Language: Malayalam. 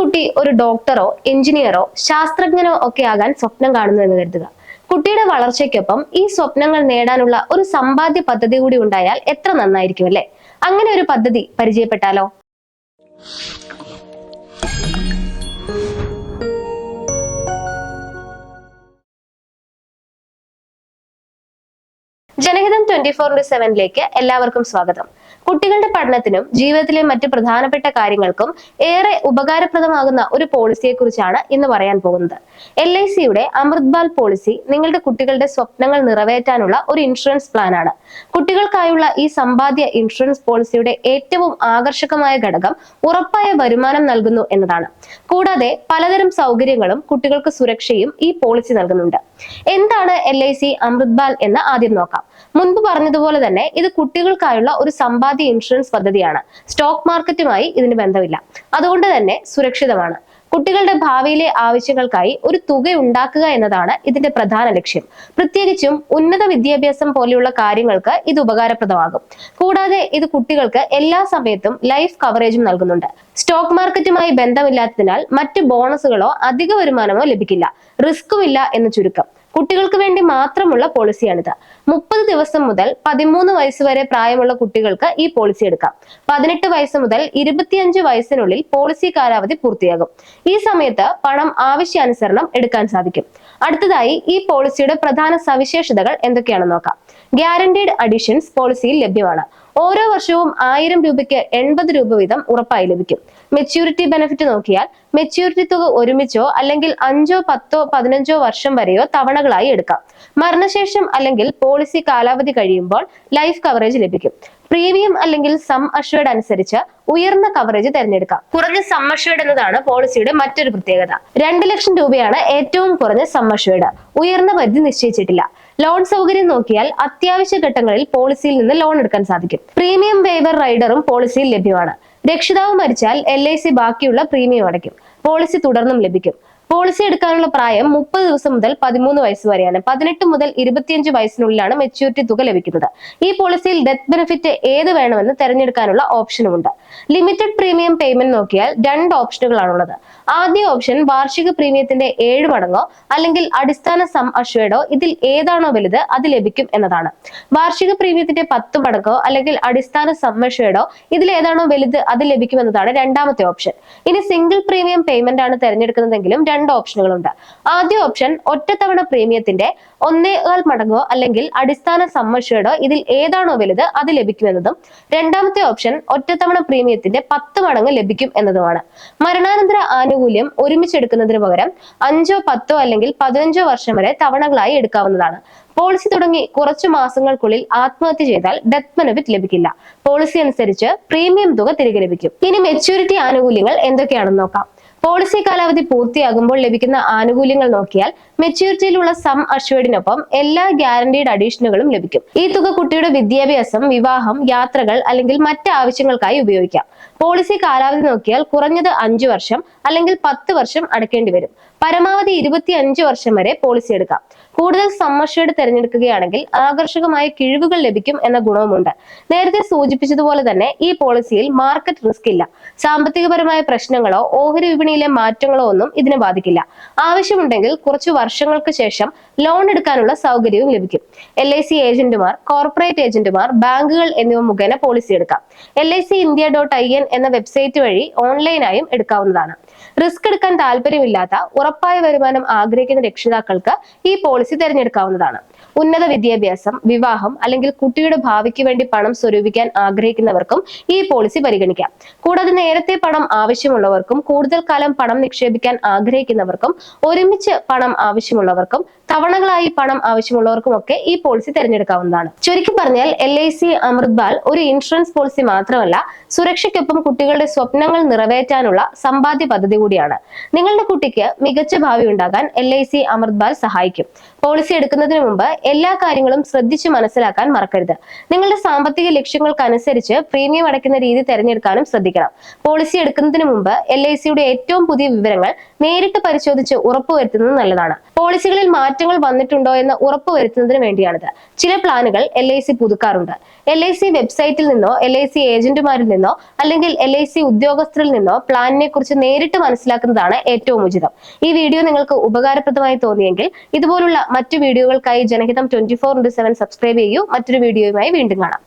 കുട്ടി ഒരു ഡോക്ടറോ എഞ്ചിനീയറോ ശാസ്ത്രജ്ഞനോ ഒക്കെ ആകാൻ സ്വപ്നം കാണുന്നു എന്ന് കരുതുക. കുട്ടിയുടെ വളർച്ചയ്ക്കൊപ്പം ഈ സ്വപ്നങ്ങൾ നേടാനുള്ള ഒരു സമ്പാദ്യ പദ്ധതി കൂടി ഉണ്ടായാൽ എത്ര നന്നായിരിക്കും അല്ലെ? അങ്ങനെ ഒരു പദ്ധതി പരിചയപ്പെട്ടാലോ? ജനഹിതം 24/7 എല്ലാവർക്കും സ്വാഗതം. കുട്ടികളുടെ പഠനത്തിനും ജീവിതത്തിലെ മറ്റ് പ്രധാനപ്പെട്ട കാര്യങ്ങൾക്കും ഏറെ ഉപകാരപ്രദമാകുന്ന ഒരു പോളിസിയെ കുറിച്ചാണ് ഇന്ന് പറയാൻ പോകുന്നത്. LICയുടെ അമൃത് ബാൽ പോളിസി നിങ്ങളുടെ കുട്ടികളുടെ സ്വപ്നങ്ങൾ നിറവേറ്റാനുള്ള ഒരു ഇൻഷുറൻസ് പ്ലാൻ ആണ്. കുട്ടികൾക്കായുള്ള ഈ സമ്പാദ്യ ഇൻഷുറൻസ് പോളിസിയുടെ ഏറ്റവും ആകർഷകമായ ഘടകം ഉറപ്പായ വരുമാനം നൽകുന്നു എന്നതാണ്. കൂടാതെ പലതരം സൗകര്യങ്ങളും കുട്ടികൾക്ക് സുരക്ഷയും ഈ പോളിസി നൽകുന്നുണ്ട്. എന്താണ് LIC അമൃത് ബാൽ എന്ന് ആദ്യം നോക്കാം. മുൻപ് പറഞ്ഞതുപോലെ തന്നെ ഇത് കുട്ടികൾക്കായുള്ള ഒരു സമ്പാദ്യ ഇൻഷുറൻസ് പദ്ധതിയാണ്. സ്റ്റോക്ക് മാർക്കറ്റുമായി ഇതിന് ബന്ധമില്ല, അതുകൊണ്ട് തന്നെ സുരക്ഷിതമാണ്. കുട്ടികളുടെ ഭാവിയിലെ ആവശ്യങ്ങൾക്കായി ഒരു തുക ഉണ്ടാക്കുക എന്നതാണ് ഇതിന്റെ പ്രധാന ലക്ഷ്യം. പ്രത്യേകിച്ചും ഉന്നത വിദ്യാഭ്യാസം പോലെയുള്ള കാര്യങ്ങൾക്ക് ഇത് ഉപകാരപ്രദമാകും. കൂടാതെ ഇത് കുട്ടികൾക്ക് എല്ലാ സമയത്തും ലൈഫ് കവറേജും നൽകുന്നുണ്ട്. സ്റ്റോക്ക് മാർക്കറ്റുമായി ബന്ധമില്ലാത്തതിനാൽ മറ്റ് ബോണസുകളോ അധിക വരുമാനമോ ലഭിക്കില്ല. റിസ്ക്കുമില്ല എന്ന് ചുരുക്കം. കുട്ടികൾക്ക് വേണ്ടി മാത്രമുള്ള പോളിസിയാണിത്. 30 ദിവസം മുതൽ 13 വയസ്സ് വരെ പ്രായമുള്ള കുട്ടികൾക്ക് ഈ പോളിസി എടുക്കാം. 18 വയസ്സ് മുതൽ 25 വയസ്സിനുള്ളിൽ പോളിസി കാലാവധി പൂർത്തിയാകും. ഈ സമയത്ത് പണം ആവശ്യാനുസരണം എടുക്കാൻ സാധിക്കും. അടുത്തതായി ഈ പോളിസിയുടെ പ്രധാന സവിശേഷതകൾ എന്തൊക്കെയാണെന്ന് നോക്കാം. ഗ്യാരണ്ടീഡ് അഡീഷൻസ് പോളിസിയിൽ ലഭ്യമാണ്. ഓരോ വർഷവും 1000 രൂപയ്ക്ക് 80 രൂപ വീതം ഉറപ്പായി ലഭിക്കും. മെച്യൂരിറ്റി ബെനിഫിറ്റ് നോക്കിയാൽ മെച്യൂരിറ്റി തുക ഒരുമിച്ചോ അല്ലെങ്കിൽ 5, 10, 15 വർഷം വരെയോ തവണകളായി എടുക്കാം. മരണശേഷം അല്ലെങ്കിൽ പോളിസി കാലാവധി കഴിയുമ്പോൾ ലൈഫ് കവറേജ് ലഭിക്കും. പ്രീമിയം അല്ലെങ്കിൽ സം അഷ്വേർഡ് അനുസരിച്ച് ഉയർന്ന കവറേജ് തിരഞ്ഞെടുക്കാം. കുറഞ്ഞ സം അഷ്വേർഡ് എന്നതാണ് പോളിസിയുടെ മറ്റൊരു പ്രത്യേകത. 2 ലക്ഷം രൂപയാണ് ഏറ്റവും കുറഞ്ഞ സം അഷ്വേർഡ്. ഉയർന്ന പരിധി നിശ്ചയിച്ചിട്ടില്ല. ലോൺ സൗകര്യം നോക്കിയാൽ അത്യാവശ്യ ഘട്ടങ്ങളിൽ പോളിസിയിൽ നിന്ന് ലോൺ എടുക്കാൻ സാധിക്കും. പ്രീമിയം വേവർ റൈഡറും പോളിസിയിൽ ലഭ്യമാണ്. രക്ഷിതാവ് മരിച്ചാൽ LIC ബാക്കിയുള്ള പ്രീമിയം അടയ്ക്കും. പോളിസി തുടർന്നും ലഭിക്കും. പോളിസി എടുക്കാനുള്ള പ്രായം 30 ദിവസം മുതൽ 13 വയസ്സ് വരെയാണ്. 18 മുതൽ 25 വയസ്സിനുള്ളിലാണ് മെച്യൂരിറ്റി തുക ലഭിക്കുന്നത്. ഈ പോളിസിയിൽ ഡെത്ത് ബെനിഫിറ്റ് ഏത് വേണമെന്ന് തെരഞ്ഞെടുക്കാനുള്ള ഓപ്ഷനുമുണ്ട്. ലിമിറ്റഡ് പ്രീമിയം പേയ്മെന്റ് നോക്കിയാൽ 2 ഓപ്ഷനുകളാണുള്ളത്. ആദ്യ ഓപ്ഷൻ വാർഷിക പ്രീമിയത്തിന്റെ 7 മടങ്ങോ അല്ലെങ്കിൽ അടിസ്ഥാന സം അഷ്വേർഡോ ഇതിൽ ഏതാണോ വലുത് അത് ലഭിക്കും എന്നതാണ്. വാർഷിക പ്രീമിയത്തിന്റെ 10 മടങ്ങോ അല്ലെങ്കിൽ അടിസ്ഥാന സം അഷ്വേർഡോ ഇതിൽ ഏതാണോ വലുത് അത് ലഭിക്കുമെന്നതാണ് രണ്ടാമത്തെ ഓപ്ഷൻ. ഇനി സിംഗിൾ പ്രീമിയം പേയ്മെന്റ് ആണ് തെരഞ്ഞെടുക്കുന്നതെങ്കിലും 2 ഓപ്ഷനുകളുണ്ട്. ആദ്യ ഓപ്ഷൻ ഒറ്റത്തവണ പ്രീമിയത്തിന്റെ 1.25 മടങ്ങോ അല്ലെങ്കിൽ അടിസ്ഥാന സം അഷ്വേർഡോ ഇതിൽ ഏതാണോ വലുത് അത് ലഭിക്കുമെന്നതും രണ്ടാമത്തെ ഓപ്ഷൻ ഒറ്റത്തവണ പ്രീമിയത്തിന്റെ 10 മടങ്ങ് ലഭിക്കും എന്നതുമാണ്. മരണാനന്തര ആനുകൂല്യം ഒരുമിച്ചെടുക്കുന്നതിന് പകരം 5, 10 അല്ലെങ്കിൽ 15 വർഷം വരെ തവണകളായി എടുക്കാവുന്നതാണ്. പോളിസി തുടങ്ങി കുറച്ചു മാസങ്ങൾക്കുള്ളിൽ ആത്മഹത്യ ചെയ്താൽ ഡെത്ത് ബെനിഫിറ്റ് ലഭിക്കില്ല. പോളിസി അനുസരിച്ച് പ്രീമിയം തുക തിരികെ ലഭിക്കും. ഇനി മെച്യൂരിറ്റി ആനുകൂല്യങ്ങൾ എന്തൊക്കെയാണെന്ന് നോക്കാം. പോളിസി കാലാവധി പൂർത്തിയാകുമ്പോൾ ലഭിക്കുന്ന ആനുകൂല്യങ്ങൾ നോക്കിയാൽ മെച്യൂരിറ്റിയിലുള്ള സം അഷ്വേർഡിനൊപ്പം എല്ലാ ഗ്യാരണ്ടീഡ് അഡീഷനുകളും ലഭിക്കും. ഈ തുക കുട്ടിയുടെ വിദ്യാഭ്യാസം, വിവാഹം, യാത്രകൾ അല്ലെങ്കിൽ മറ്റ് ആവശ്യങ്ങൾക്കായി ഉപയോഗിക്കാം. പോളിസി കാലാവധി നോക്കിയാൽ കുറഞ്ഞത് 5 വർഷം അല്ലെങ്കിൽ 10 വർഷം അടയ്ക്കേണ്ടി വരും. പരമാവധി 25 വർഷം വരെ പോളിസി എടുക്കാം. കൂടുതൽ സം അഷ്വേർഡ് തിരഞ്ഞെടുക്കുകയാണെങ്കിൽ ആകർഷകമായ കിഴിവുകൾ ലഭിക്കും എന്ന ഗുണവുമുണ്ട്. നേരത്തെ സൂചിപ്പിച്ചതുപോലെ തന്നെ ഈ പോളിസിയിൽ മാർക്കറ്റ് റിസ്ക് ഇല്ല. സാമ്പത്തികപരമായ പ്രശ്നങ്ങളോ ഓഹരി വിപണിയിലെ മാറ്റങ്ങളോ ഒന്നും ഇതിനെ ബാധിക്കില്ല. ആവശ്യമുണ്ടെങ്കിൽ കുറച്ചു വർഷങ്ങൾക്ക് ശേഷം ലോൺ എടുക്കാനുള്ള സൗകര്യവും ലഭിക്കും. LIC ഏജന്റുമാർ, കോർപ്പറേറ്റ് ഏജന്റുമാർ, ബാങ്കുകൾ എന്നിവ മുഖേന പോളിസി എടുക്കാം. LICindia.in എന്ന വെബ്സൈറ്റ് വഴി ഓൺലൈനായും എടുക്കാവുന്നതാണ്. റിസ്ക് എടുക്കാൻ താല്പര്യമില്ലാത്ത ഉറപ്പായ വരുമാനം ആഗ്രഹിക്കുന്ന രക്ഷിതാക്കൾക്ക് ഈ പോളിസി തിരഞ്ഞെടുക്കാവുന്നതാണ്. ഉന്നത വിദ്യാഭ്യാസം, വിവാഹം അല്ലെങ്കിൽ കുട്ടിയുടെ ഭാവിക്ക് വേണ്ടി പണം സ്വരൂപിക്കാൻ ആഗ്രഹിക്കുന്നവർക്കും ഈ പോളിസി പരിഗണിക്കാം. കൂടാതെ നേരത്തെ പണം ആവശ്യമുള്ളവർക്കും കൂടുതൽ കാലം പണം നിക്ഷേപിക്കാൻ ആഗ്രഹിക്കുന്നവർക്കും ഒരുമിച്ച് പണം ആവശ്യമുള്ളവർക്കും തവണകളായി പണം ആവശ്യമുള്ളവർക്കും ഒക്കെ ഈ പോളിസി തിരഞ്ഞെടുക്കാവുന്നതാണ്. ചുരുക്കി പറഞ്ഞാൽ LIC അമൃത് ബാൽ ഒരു ഇൻഷുറൻസ് പോളിസി മാത്രമല്ല, സുരക്ഷയ്ക്കൊപ്പം കുട്ടികളുടെ സ്വപ്നങ്ങൾ നിറവേറ്റാനുള്ള സമ്പാദ്യ പദ്ധതി കൂടിയാണ്. നിങ്ങളുടെ കുട്ടിക്ക് മികച്ച ഭാവി ഉണ്ടാകാൻ LIC അമൃത് ബാൽ സഹായിക്കും. പോളിസി എടുക്കുന്നതിന് മുമ്പ് എല്ലാ കാര്യങ്ങളും ശ്രദ്ധിച്ചു മനസ്സിലാക്കാൻ മറക്കരുത്. നിങ്ങളുടെ സാമ്പത്തിക ലക്ഷ്യങ്ങൾക്കനുസരിച്ച് പ്രീമിയം അടയ്ക്കുന്ന രീതി തിരഞ്ഞെടുക്കാനും ശ്രദ്ധിക്കണം. പോളിസി എടുക്കുന്നതിന് മുമ്പ് LICയുടെ ഏറ്റവും പുതിയ വിവരങ്ങൾ നേരിട്ട് പരിശോധിച്ച് ഉറപ്പുവരുത്തുന്നത് നല്ലതാണ്. പോളിസികളിൽ മാറ്റങ്ങൾ വന്നിട്ടുണ്ടോ എന്ന് ഉറപ്പുവരുത്തുന്നതിന് വേണ്ടിയാണിത്. ചില പ്ലാനുകൾ LIC പുതുക്കാറുണ്ട്. LIC വെബ്സൈറ്റിൽ നിന്നോ LIC ഏജന്റുമാരിൽ നിന്നോ അല്ലെങ്കിൽ LIC ഉദ്യോഗസ്ഥരിൽ നിന്നോ പ്ലാനിനെ കുറിച്ച് നേരിട്ട് കേട്ട് മനസ്സിലാക്കുന്നതാണ് ഏറ്റവും ഉചിതം. ഈ വീഡിയോ നിങ്ങൾക്ക് ഉപകാരപ്രദമായി തോന്നിയെങ്കിൽ ഇതുപോലുള്ള മറ്റു വീഡിയോകൾക്കായി ജനഹിതം 24/7 സബ്സ്ക്രൈബ് ചെയ്യൂ. മറ്റൊരു വീഡിയോയുമായി വീണ്ടും കാണാം.